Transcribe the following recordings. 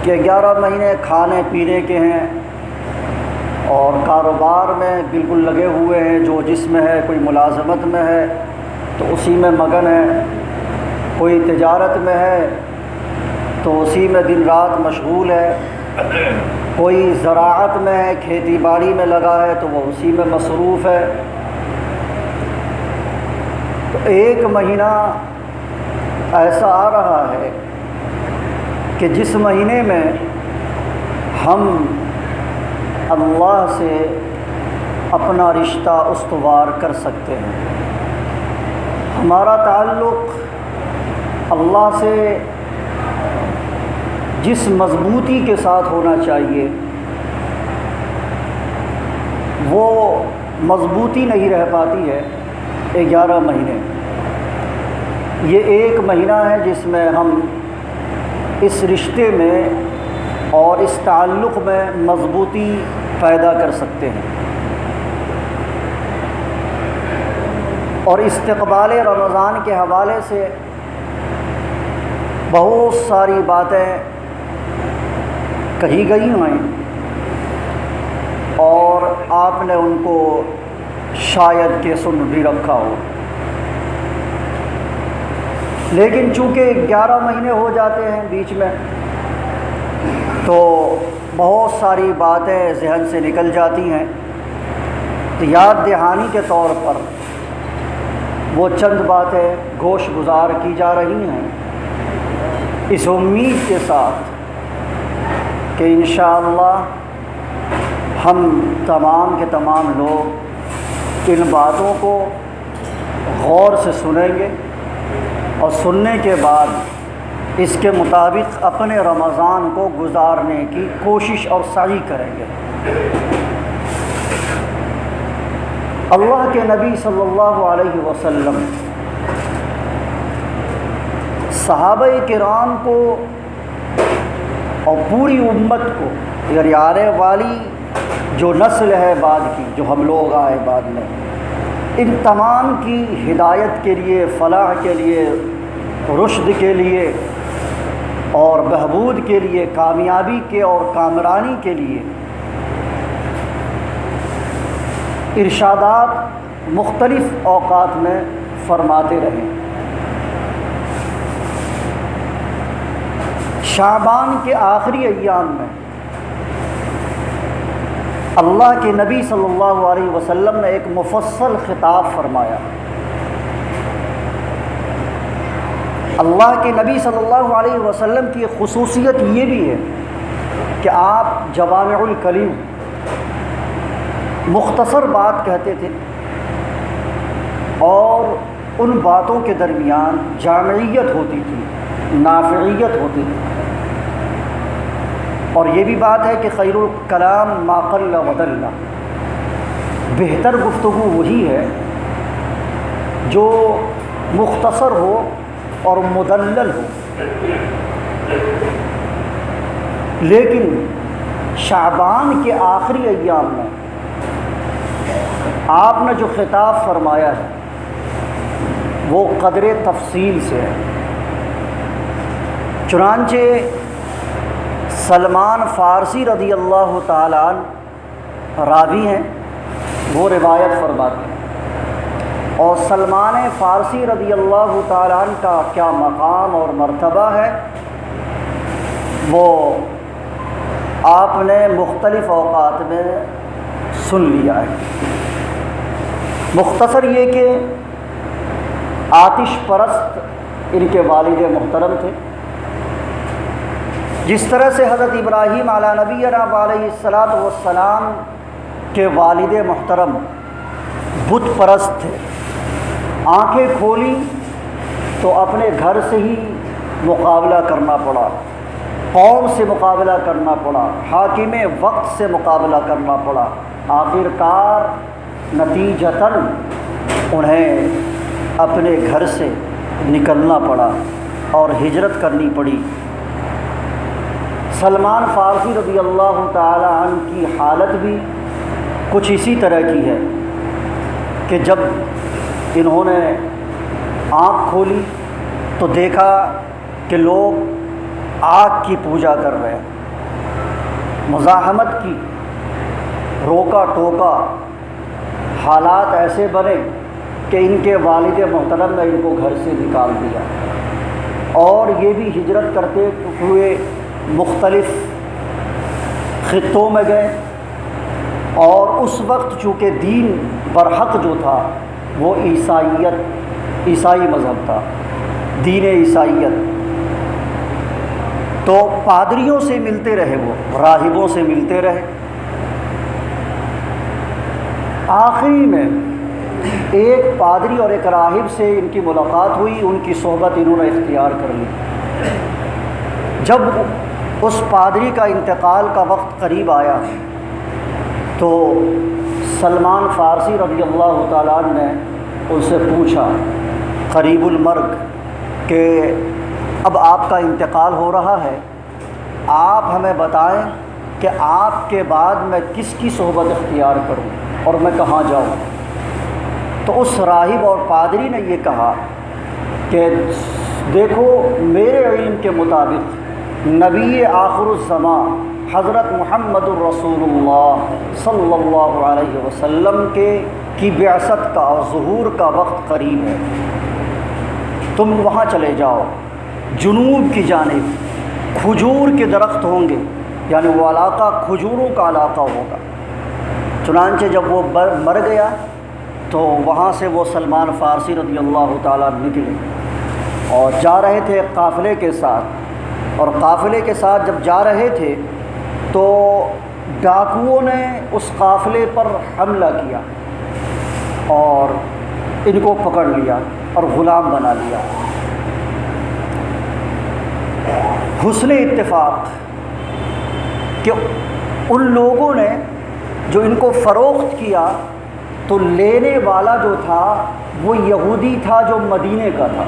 کہ 11 مہینے کھانے پینے کے ہیں اور کاروبار میں بالکل لگے ہوئے ہیں، جو جس میں ہے، کوئی ملازمت میں ہے تو اسی میں مگن ہے، کوئی تجارت میں ہے تو اسی میں دن رات مشغول ہے، کوئی زراعت میں ہے، کھیتی باڑی میں لگا ہے تو وہ اسی میں مصروف ہے۔ تو ایک مہینہ ایسا آ رہا ہے کہ جس مہینے میں ہم اللہ سے اپنا رشتہ استوار کر سکتے ہیں۔ ہمارا تعلق اللہ سے جس مضبوطی کے ساتھ ہونا چاہیے وہ مضبوطی نہیں رہ پاتی ہے 11 مہینے۔ یہ ایک مہینہ ہے جس میں ہم اس رشتے میں اور اس تعلق میں مضبوطی پیدا کر سکتے ہیں، اور استقبال رمضان کے حوالے سے بہت ساری باتیں کہی گئی ہیں اور آپ نے ان کو شاید کہ سن بھی رکھا ہو، لیکن چونکہ 11 مہینے ہو جاتے ہیں بیچ میں تو بہت ساری باتیں ذہن سے نکل جاتی ہیں، تو یاد دہانی کے طور پر وہ چند باتیں گوش گزار کی جا رہی ہیں، اس امید کے ساتھ کہ انشاءاللہ ہم تمام کے تمام لوگ ان باتوں کو غور سے سنیں گے اور سننے کے بعد اس کے مطابق اپنے رمضان کو گزارنے کی کوشش اور سعی کریں گے۔ اللہ کے نبی صلی اللہ علیہ وسلم صحابہ کرام کو اور پوری امت کو، یعنی آنے والی جو نسل ہے بعد کی، جو ہم لوگ آئے بعد میں، ان تمام کی ہدایت کے لیے، فلاح کے لیے، رشد کے لیے اور بہبود کے لیے، کامیابی کے اور کامرانی کے لیے ارشادات مختلف اوقات میں فرماتے رہے۔ شعبان کے آخری ایام میں اللہ کے نبی صلی اللہ علیہ وسلم نے ایک مفصل خطاب فرمایا۔ اللہ کے نبی صلی اللہ علیہ وسلم کی خصوصیت یہ بھی ہے کہ آپ جوامع الکلم، مختصر بات کہتے تھے اور ان باتوں کے درمیان جامعیت ہوتی تھی، نافعیت ہوتی تھی، اور یہ بھی بات ہے کہ خیر الکلام ما قل ودل، بہتر گفتگو وہی ہے جو مختصر ہو اور مدلل ہو۔ لیکن شعبان کے آخری ایام میں آپ نے جو خطاب فرمایا ہے وہ قدر تفصیل سے ہے۔ چنانچہ سلمان فارسی رضی اللہ تعالیٰ عنہ راوی ہیں، وہ روایت فرماتے ہیں، اور سلمان فارسی رضی اللہ تعالیٰ عنہ کا کیا مقام اور مرتبہ ہے وہ آپ نے مختلف اوقات میں سن لیا ہے۔ مختصر یہ کہ آتش پرست ان کے والد محترم تھے، جس طرح سے حضرت ابراہیم علیہ نبینا علیہ الصلاۃ والسلام کے والد محترم بت پرست تھے۔ آنکھیں کھولی تو اپنے گھر سے ہی مقابلہ کرنا پڑا، قوم سے مقابلہ کرنا پڑا، حاکم وقت سے مقابلہ کرنا پڑا، آخرکار نتیجتاً انہیں اپنے گھر سے نکلنا پڑا اور ہجرت کرنی پڑی۔ سلمان فارسی رضی اللہ تعالی عنہ کی حالت بھی کچھ اسی طرح کی ہے کہ جب انہوں نے آنکھ کھولی تو دیکھا کہ لوگ آگ کی پوجا کر رہے ہیں، مزاحمت کی، روکا ٹوکا، حالات ایسے بنے کہ ان کے والد محترم نے ان کو گھر سے نکال دیا، اور یہ بھی ہجرت کرتے ہوئے مختلف خطوں میں گئے، اور اس وقت چونکہ دین برحق جو تھا وہ عیسائی مذہب تھا، دین عیسائیت، تو پادریوں سے ملتے رہے، وہ راہبوں سے ملتے رہے۔ آخری میں ایک پادری اور ایک راہب سے ان کی ملاقات ہوئی، ان کی صحبت انہوں نے اختیار کر لی۔ جب اس پادری کا انتقال کا وقت قریب آیا تو سلمان فارسی رضی اللہ تعالیٰ عنہ نے ان سے پوچھا قریب المرگ کہ اب آپ کا انتقال ہو رہا ہے، آپ ہمیں بتائیں کہ آپ کے بعد میں کس کی صحبت اختیار کروں اور میں کہاں جاؤں؟ تو اس راہب اور پادری نے یہ کہا کہ دیکھو، میرے علم کے مطابق نبی آخر الزمان حضرت محمد الرسول اللہ صلی اللہ علیہ وسلم کی بعثت کا اور ظہور کا وقت قریب ہے، تم وہاں چلے جاؤ، جنوب کی جانب کھجور کے درخت ہوں گے، یعنی وہ علاقہ کھجوروں کا علاقہ ہوگا۔ چنانچہ جب وہ مر گیا تو وہاں سے وہ سلمان فارسی رضی اللہ تعالیٰ نکلے اور جا رہے تھے قافلے کے ساتھ، اور قافلے کے ساتھ جب جا رہے تھے تو ڈاکوؤں نے اس قافلے پر حملہ کیا اور ان کو پکڑ لیا اور غلام بنا لیا۔ حسن اتفاق کہ ان لوگوں نے جو ان کو فروخت کیا تو لینے والا جو تھا وہ یہودی تھا جو مدینے کا تھا،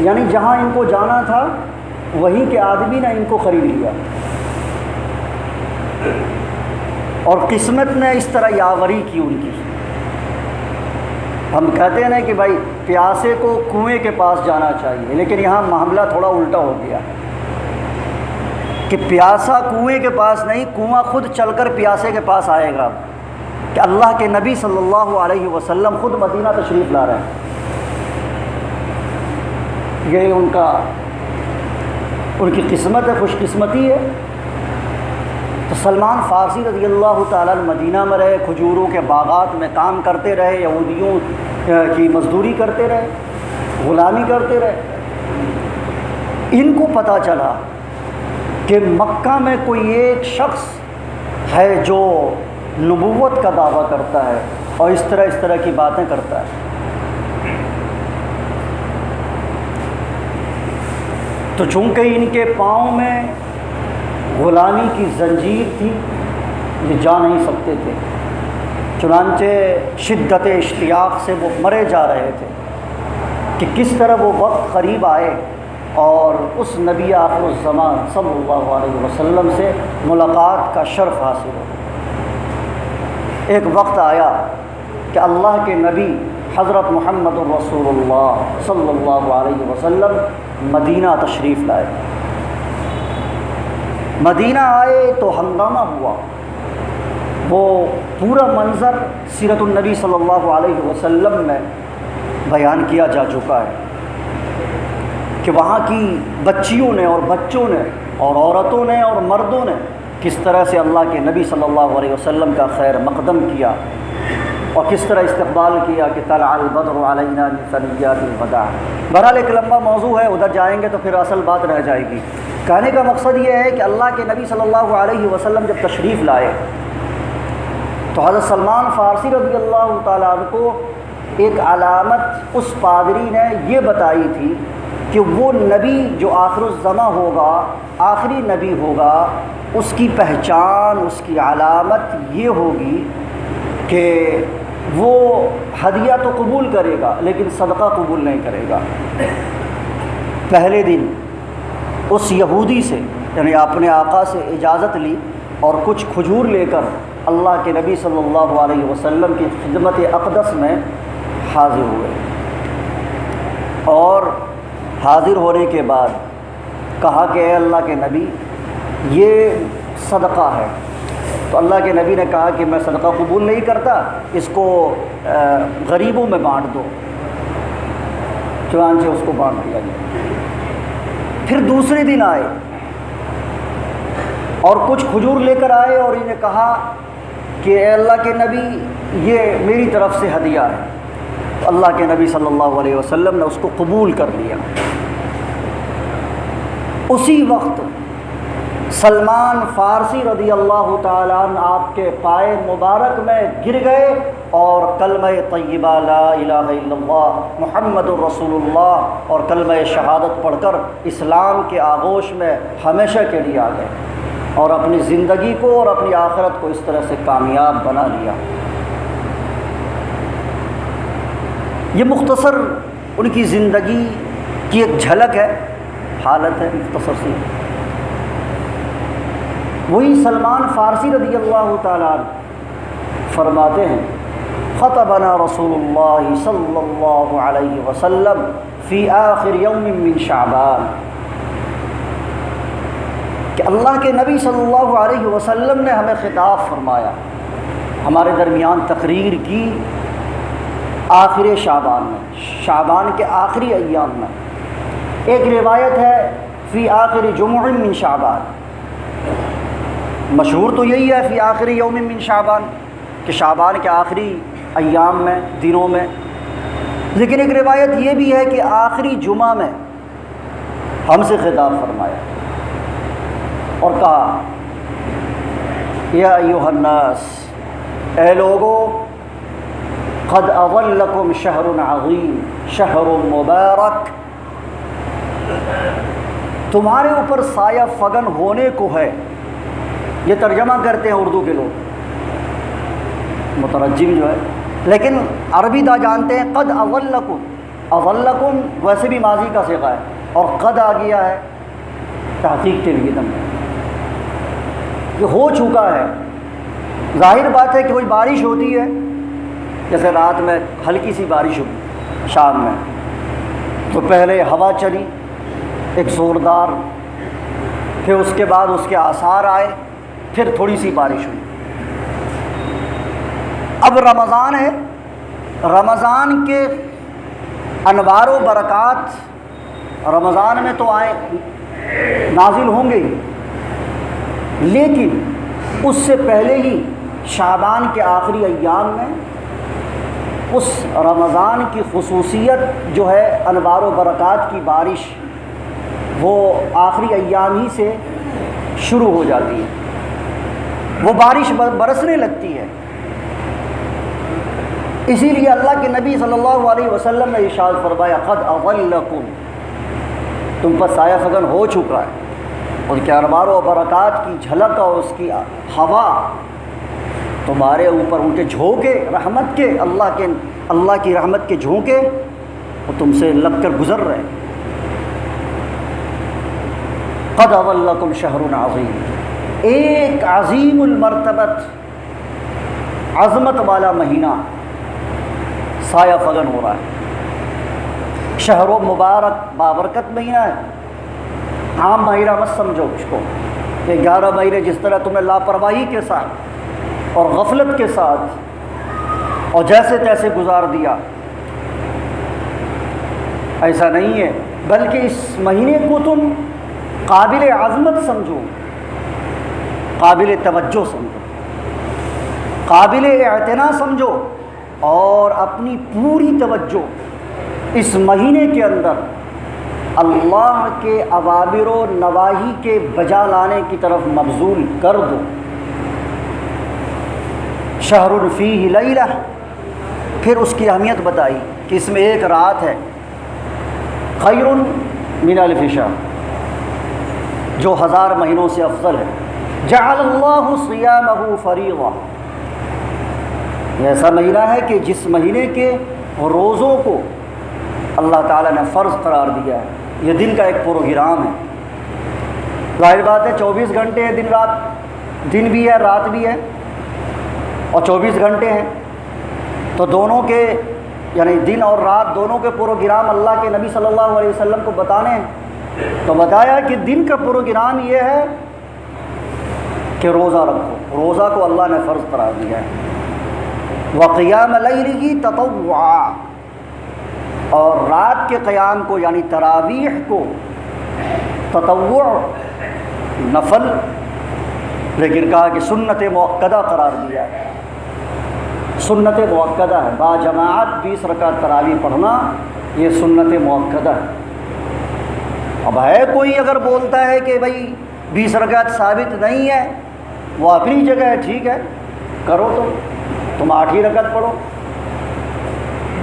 یعنی جہاں ان کو جانا تھا وہیں کے آدمی نے ان کو خرید لیا، اور قسمت نے اس طرح یاوری کی ان کی۔ ہم کہتے ہیں نا کہ بھائی پیاسے کو کنویں کے پاس جانا چاہیے، لیکن یہاں معاملہ تھوڑا الٹا ہو گیا کہ پیاسا کنویں کے پاس نہیں، کنواں خود چل کر پیاسے کے پاس آئے گا، کہ اللہ کے نبی صلی اللہ علیہ وسلم خود مدینہ تشریف لا رہے ہیں۔ یہ ان کی قسمت ہے، خوش قسمتی ہے۔ تو سلمان فارسی رضی اللہ تعالیٰ مدینہ میں رہے، کھجوروں کے باغات میں کام کرتے رہے، یہودیوں کی مزدوری کرتے رہے، غلامی کرتے رہے۔ ان کو پتہ چلا کہ مکہ میں کوئی ایک شخص ہے جو نبوت کا دعویٰ کرتا ہے اور اس طرح کی باتیں کرتا ہے۔ تو چونکہ ان کے پاؤں میں غلامی کی زنجیر تھی، یہ جا نہیں سکتے تھے، چنانچہ شدت اشتیاق سے وہ مرے جا رہے تھے کہ کس طرح وہ وقت قریب آئے اور اس نبی آخر الزمان صلی اللہ علیہ وسلم سے ملاقات کا شرف حاصل ہو۔ ایک وقت آیا کہ اللہ کے نبی حضرت محمد الرسول اللہ صلی اللہ علیہ وسلم مدینہ تشریف لائے۔ مدینہ آئے تو ہنگامہ ہوا، وہ پورا منظر سیرت النبی صلی اللہ علیہ وسلم میں بیان کیا جا چکا ہے کہ وہاں کی بچیوں نے اور بچوں نے اور عورتوں نے اور مردوں نے کس طرح سے اللہ کے نبی صلی اللہ علیہ وسلم کا خیر مقدم کیا اور کس طرح استقبال کیا کہ طلع البدر علینا من ثنیات الوداع۔ بہرحال ایک لمبا موضوع ہے، ادھر جائیں گے تو پھر اصل بات رہ جائے گی۔ کہنے کا مقصد یہ ہے کہ اللہ کے نبی صلی اللہ علیہ وسلم جب تشریف لائے تو حضرت سلمان فارسی رضی اللہ تعالیٰ عنہ کو ایک علامت اس پادری نے یہ بتائی تھی کہ وہ نبی جو آخر الزمان ہوگا، آخری نبی ہوگا، اس کی پہچان، اس کی علامت یہ ہوگی کہ وہ ہدیہ تو قبول کرے گا لیکن صدقہ قبول نہیں کرے گا۔ پہلے دن اس یہودی سے یعنی اپنے آقا سے اجازت لی اور کچھ کھجور لے کر اللہ کے نبی صلی اللہ علیہ وسلم کی خدمت اقدس میں حاضر ہوئے، اور حاضر ہونے کے بعد کہا کہ اے اللہ کے نبی یہ صدقہ ہے، تو اللہ کے نبی نے کہا کہ میں صدقہ قبول نہیں کرتا، اس کو غریبوں میں بانٹ دو، چنانچہ اس کو بانٹ دیا گیا۔ پھر دوسرے دن آئے اور کچھ کھجور لے کر آئے اور انہیں کہا کہ اے اللہ کے نبی یہ میری طرف سے ہدیہ ہے، تو اللہ کے نبی صلی اللہ علیہ وسلم نے اس کو قبول کر لیا۔ اسی وقت سلمان فارسی رضی اللہ تعالیٰ عنہ آپ کے پائے مبارک میں گر گئے اور کلمہ طیبہ لا الہ الا اللہ محمد الرسول اللہ اور کلمہ شہادت پڑھ کر اسلام کے آغوش میں ہمیشہ کے لیے آ گئے اور اپنی زندگی کو اور اپنی آخرت کو اس طرح سے کامیاب بنا لیا۔ یہ مختصر ان کی زندگی کی ایک جھلک ہے، حالت ہے مختصر سی۔ وہی سلمان فارسی رضی اللہ تعالیٰ عنہ فرماتے ہیں خطبنا رسول اللہ صلی اللہ علیہ وسلم فی آخر یوم من شعبان، کہ اللہ کے نبی صلی اللہ علیہ وسلم نے ہمیں خطاب فرمایا، ہمارے درمیان تقریر کی آخر شعبان میں، شعبان کے آخری ایام میں۔ ایک روایت ہے فی آخر جمع من شعبان، مشہور تو یہی ہے فی آخری یوم من شعبان کہ شعبان کے آخری ایام میں، دنوں میں، لیکن ایک روایت یہ بھی ہے کہ آخری جمعہ میں ہم سے خطاب فرمایا اور کہا یا ایھا الناس، اے لوگو، قد اظلکم شہر عظیم شہر مبارک، تمہارے اوپر سایہ فگن ہونے کو ہے۔ یہ ترجمہ کرتے ہیں اردو کے لوگ، مترجم جو ہے، لیکن عربی دا جانتے ہیں قد اظلکم، اظلکم ویسے بھی ماضی کا صیغہ ہے اور قد آ گیا ہے تحقیق کے لیے، دم یہ ہو چکا ہے۔ ظاہر بات ہے کہ کوئی بارش ہوتی ہے، جیسے رات میں ہلکی سی بارش ہوئی شام میں، تو پہلے ہوا چلی ایک زوردار، پھر اس کے بعد اس کے آثار آئے، پھر تھوڑی سی بارش ہوئی۔ اب رمضان ہے، رمضان کے انوار و برکات رمضان میں تو آئے نازل ہوں گے ہی، لیکن اس سے پہلے ہی شعبان کے آخری ایام میں اس رمضان کی خصوصیت جو ہے انوار و برکات کی بارش، وہ آخری ایام ہی سے شروع ہو جاتی ہے، وہ بارش برسنے لگتی ہے۔ اسی لیے اللہ کے نبی صلی اللہ علیہ وسلم نے ارشاد فرمایا قد اظلکم، تم پر سایہ فگن ہو چکا ہے، اور کہ انوار و برکات کی جھلک اور اس کی ہوا تمہارے اوپر، ان کے جھونکے رحمت کے، اللہ کی رحمت کے جھونکے وہ تم سے لگ کر گزر رہے ہیں۔ قد اظلکم شہر عظیم، ایک عظیم المرتبت، عظمت والا مہینہ سایہ فگن ہو رہا ہے۔ شہر و مبارک بابرکت مہینہ ہے، عام مہینہ مت سمجھو اس کو کہ 11 مہینے جس طرح تمہیں لاپرواہی کے ساتھ اور غفلت کے ساتھ اور جیسے تیسے گزار دیا، ایسا نہیں ہے، بلکہ اس مہینے کو تم قابل عظمت سمجھو، قابل توجہ سمجھو، قابل اعتنا سمجھو، اور اپنی پوری توجہ اس مہینے کے اندر اللہ کے اوامر و نواہی کے بجا لانے کی طرف مبذول کر دو۔ شہر فیہ لیلہ، پھر اس کی اہمیت بتائی کہ اس میں ایک رات ہے، خیر من الف شہر، جو 1000 مہینوں سے افضل ہے۔ جعل اللہ صیامہ فریضہ، یہ ایسا مہینہ ہے کہ جس مہینے کے روزوں کو اللہ تعالیٰ نے فرض قرار دیا ہے، یہ دن کا ایک پروگرام ہے۔ ظاہر بات ہے 24 گھنٹے ہیں، دن رات، دن بھی ہے رات بھی ہے، اور 24 گھنٹے ہیں، تو دونوں کے یعنی دن اور رات دونوں کے پروگرام اللہ کے نبی صلی اللہ علیہ وسلم کو بتانے ہیں، تو بتایا کہ دن کا پروگرام یہ ہے کہ روزہ رکھو، روزہ کو اللہ نے فرض قرار دیا ہے، وقیام اللیل تطوعا، اور رات کے قیام کو یعنی تراویح کو تطوع نفل، لیکن کہا کہ سنت مؤکدہ قرار دیا ہے، سنت مؤکدہ ہے، با جماعت 20 رکعت تراویح پڑھنا یہ سنت مؤکدہ ہے۔ اب ہے کوئی اگر بولتا ہے کہ بھائی 20 رکعت ثابت نہیں ہے، وہ اپنی جگہ ہے، ٹھیک ہے کرو، تم 8 ہی رکعت پڑھو،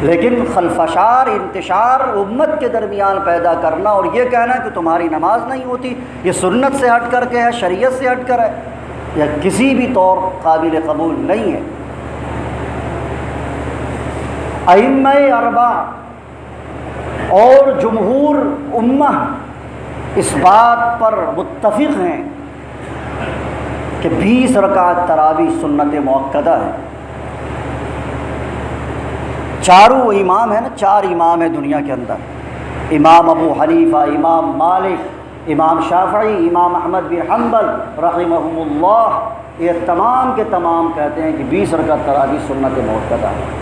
لیکن خلفشار انتشار امت کے درمیان پیدا کرنا اور یہ کہنا کہ تمہاری نماز نہیں ہوتی، یہ سنت سے ہٹ کر کے ہے، شریعت سے ہٹ کر ہے، یا کسی بھی طور قابل قبول نہیں ہے۔ ائمہ اربعہ اور جمہور امہ اس بات پر متفق ہیں کہ 20 رکعت تراویح سنت مؤکدہ ہے۔ چاروں امام ہیں نا، 4 امام ہیں دنیا کے اندر، امام ابو حنیفہ، امام مالک، امام شافعی، امام احمد بن حنبل رحمہم اللہ، یہ تمام کے تمام کہتے ہیں کہ 20 رکعت تراویح سنت مؤکدہ ہے۔